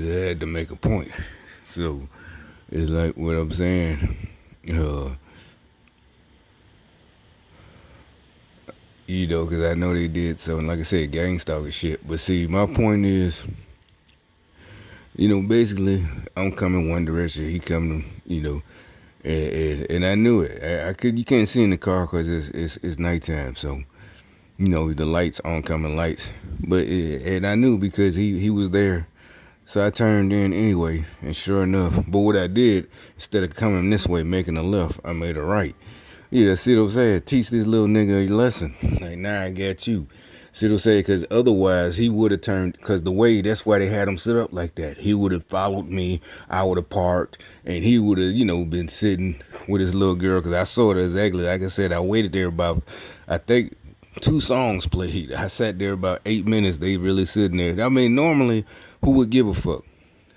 I had to make a point. So it's like what I'm saying. Uh, because I know they did something, like I said, gang stalker shit. But see, my point is, basically, I'm coming one direction, he coming, and I knew it. I could, you can't see in the car because it's nighttime, so the lights, oncoming lights. But and I knew because he was there, so I turned in anyway, and sure enough. But what I did, instead of coming this way, making a left, I made a right. Yeah, see what I'm saying? Teach this little nigga a lesson. Like, now I got you. See what I'm saying? Because otherwise, he would have turned, because that's why they had him sit up like that. He would have followed me, I would have parked, and he would have, been sitting with his little girl, because I saw it exactly. Like I said, I waited there about, I think, 2 songs played. I sat there about 8 minutes. They really sitting there. I mean, normally, who would give a fuck?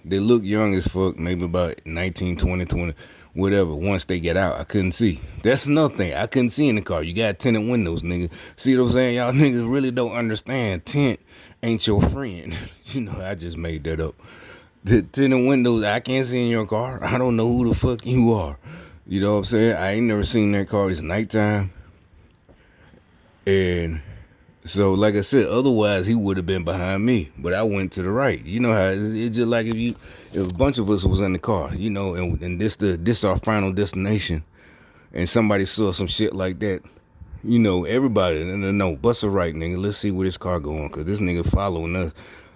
They look young as fuck, maybe about 19, 20, whatever. Once they get out, I couldn't see. That's another thing. I couldn't see in the car. You got tinted windows, nigga. See what I'm saying? Y'all niggas really don't understand. Tint ain't your friend. I just made that up. The tinted windows, I can't see in your car. I don't know who the fuck you are. You know what I'm saying? I ain't never seen that car. It's nighttime. And so, like I said, otherwise he would have been behind me, but I went to the right. You know how it's just like if a bunch of us was in the car, and this our final destination, and somebody saw some shit like that, everybody, no, bust a right, nigga. Let's see where this car going, cause this nigga following us.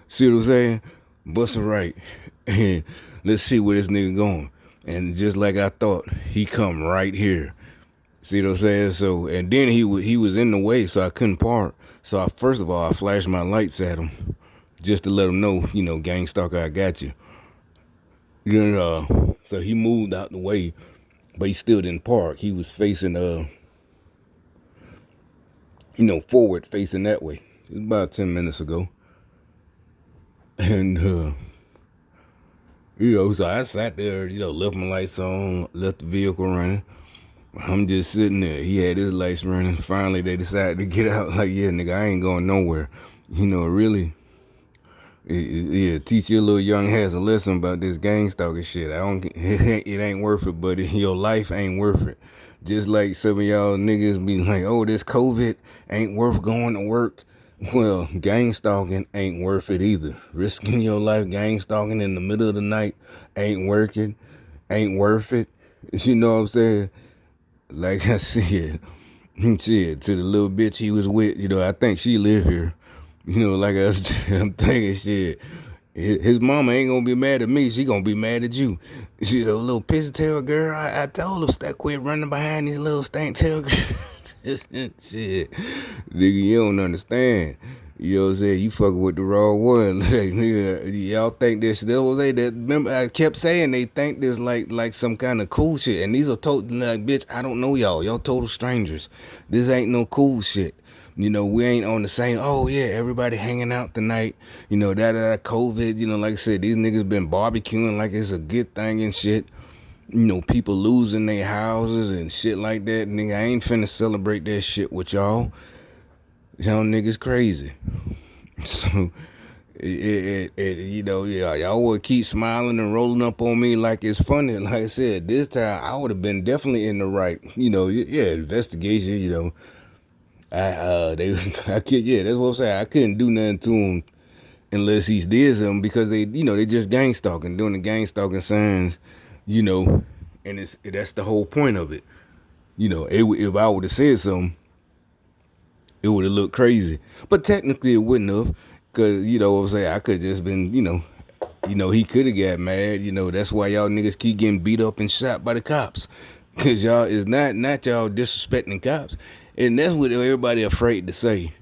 See what I'm saying? Bust a right, and let's see where this nigga going. And just like I thought, he come right here. See what I'm saying? So, and then he was in the way, so I couldn't park. So first of all, I flashed my lights at him just to let him know, gang stalker, I got you. So he moved out the way, but he still didn't park. He was facing, forward, facing that way. It was about 10 minutes ago. And, so I sat there, left my lights on, left the vehicle running. I'm just sitting there. He had his lights running. Finally, they decided to get out. Like, yeah, nigga, I ain't going nowhere. Really. Yeah, teach your little young ass a lesson about this gang stalker shit. It ain't worth it, buddy. Your life ain't worth it. Just like some of y'all niggas be like, oh, this COVID ain't worth going to work. Well, gang stalking ain't worth it either. Risking your life gang stalking in the middle of the night ain't working. Ain't worth it. You know what I'm saying? Like I said, shit, to the little bitch he was with, I think she live here. Like I'm thinking shit. His mama ain't gonna be mad at me. She gonna be mad at you. She a little pissy tail girl. I told her stop quit running behind these little stank tail girls. Shit, nigga, you don't understand. You know what I'm saying? You fucking with the wrong one. Like, nigga, y'all think this, remember I kept saying they think this like some kind of cool shit. And these are total, like, bitch, I don't know y'all. Y'all total strangers. This ain't no cool shit. We ain't on the same, oh yeah, everybody hanging out tonight. COVID, like I said, these niggas been barbecuing like it's a good thing and shit. People losing their houses and shit like that. Nigga, I ain't finna celebrate that shit with y'all. Y'all niggas crazy. So, y'all would keep smiling and rolling up on me like it's funny. Like I said, this time I would have been definitely in the right. Investigation. That's what I'm saying. I couldn't do nothing to him unless he did something because they just gang stalking, doing the gang stalking signs, and that's the whole point of it. If I would have said something, it would have looked crazy. But technically it wouldn't have, because, what I'm saying, I could have just been, he could have got mad. That's why y'all niggas keep getting beat up and shot by the cops. Because y'all is not y'all disrespecting cops. And that's what everybody afraid to say.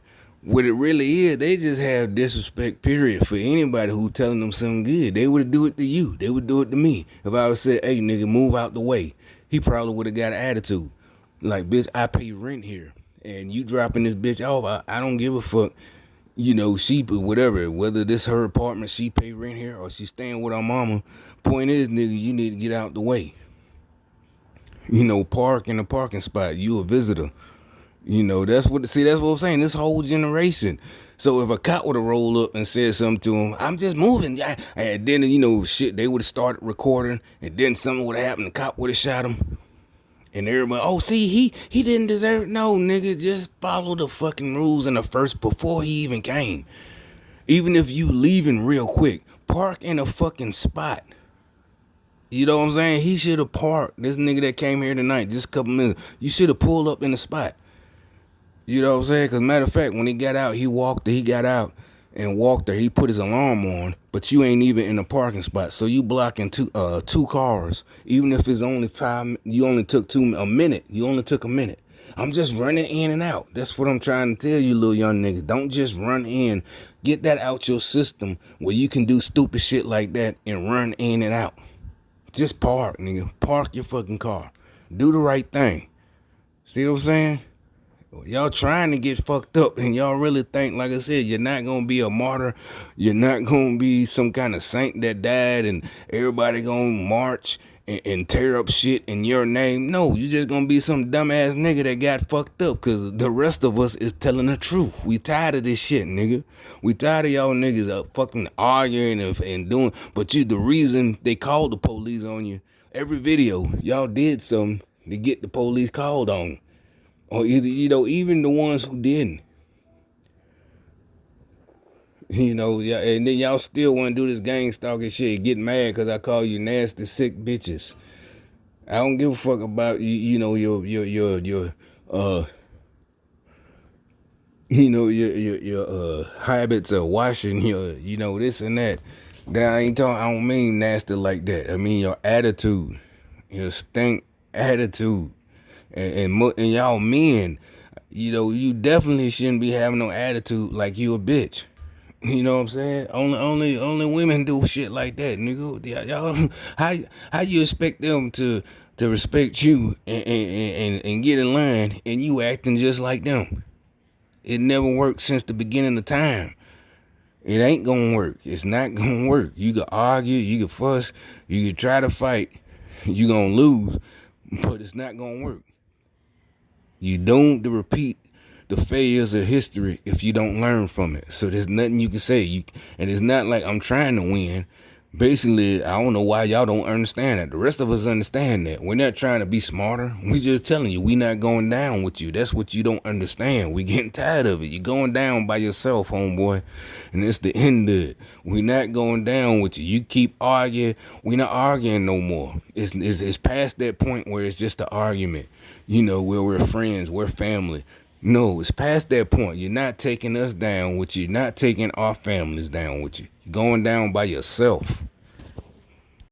What it really is, they just have disrespect, period, for anybody who telling them something good. They would do it to you. They would do it to me. If I would say, hey, nigga, move out the way, he probably would have got an attitude. Like, bitch, I pay rent here. And you dropping this bitch off, I don't give a fuck. She, whatever, whether this her apartment, she pay rent here, or she staying with her mama. Point is, nigga, you need to get out the way. Park in a parking spot. You a visitor. That's what I'm saying. This whole generation. So if a cop would have rolled up and said something to him, I'm just moving, yeah, and then shit, they would have started recording, and then something would have happened. The cop would have shot him, and everybody, oh, see, he didn't deserve it. No, nigga, just follow the fucking rules in the first before he even came. Even if you leaving real quick, park in a fucking spot. You know what I'm saying? He should have parked. This nigga that came here tonight, just a couple minutes, you should have pulled up in the spot. You know what I'm saying? Because matter of fact, when he got out, he got out and walked there. He put his alarm on, but you ain't even in the parking spot. So you blocking two cars. Even if it's only you only took a minute. You only took a minute. I'm just running in and out. That's what I'm trying to tell you, little young niggas. Don't just run in. Get that out your system where you can do stupid shit like that and run in and out. Just park, nigga. Park your fucking car. Do the right thing. See what I'm saying? Y'all trying to get fucked up, and y'all really think, like I said, you're not gonna be a martyr. You're not gonna be some kind of saint that died, and everybody gonna march and tear up shit in your name. No, you just gonna be some dumbass nigga that got fucked up, because the rest of us is telling the truth. We tired of this shit, nigga. We tired of y'all niggas fucking arguing and doing. But the reason they called the police on you, every video, y'all did something to get the police called on. Or either, even the ones who didn't. Yeah, and then y'all still want to do this gang stalking shit, get mad because I call you nasty, sick bitches. I don't give a fuck about your habits of washing your, this and that. I don't mean nasty like that. I mean your attitude, your stink attitude. And y'all men, you definitely shouldn't be having no attitude like you a bitch. You know what I'm saying? Only women do shit like that, nigga. Y'all, how you expect them to respect you and get in line, and you acting just like them? It never worked since the beginning of time. It ain't gonna work. It's not gonna work. You can argue, you can fuss, you can try to fight, you gonna lose, but it's not gonna work. You doomed to repeat the failures of history if you don't learn from it. So there's nothing you can say. And it's not like I'm trying to win. Basically, I don't know why y'all don't understand that. The rest of us understand that. We're not trying to be smarter. We just telling you, we not going down with you. That's what you don't understand. We getting tired of it. You're going down by yourself, homeboy. And it's the end of it. We not going down with you. You keep arguing. We not arguing no more. It's past that point where it's just an argument. Where we're friends, we're family. No, it's past that point. You're not taking us down with you. You're not taking our families down with you. You're going down by yourself.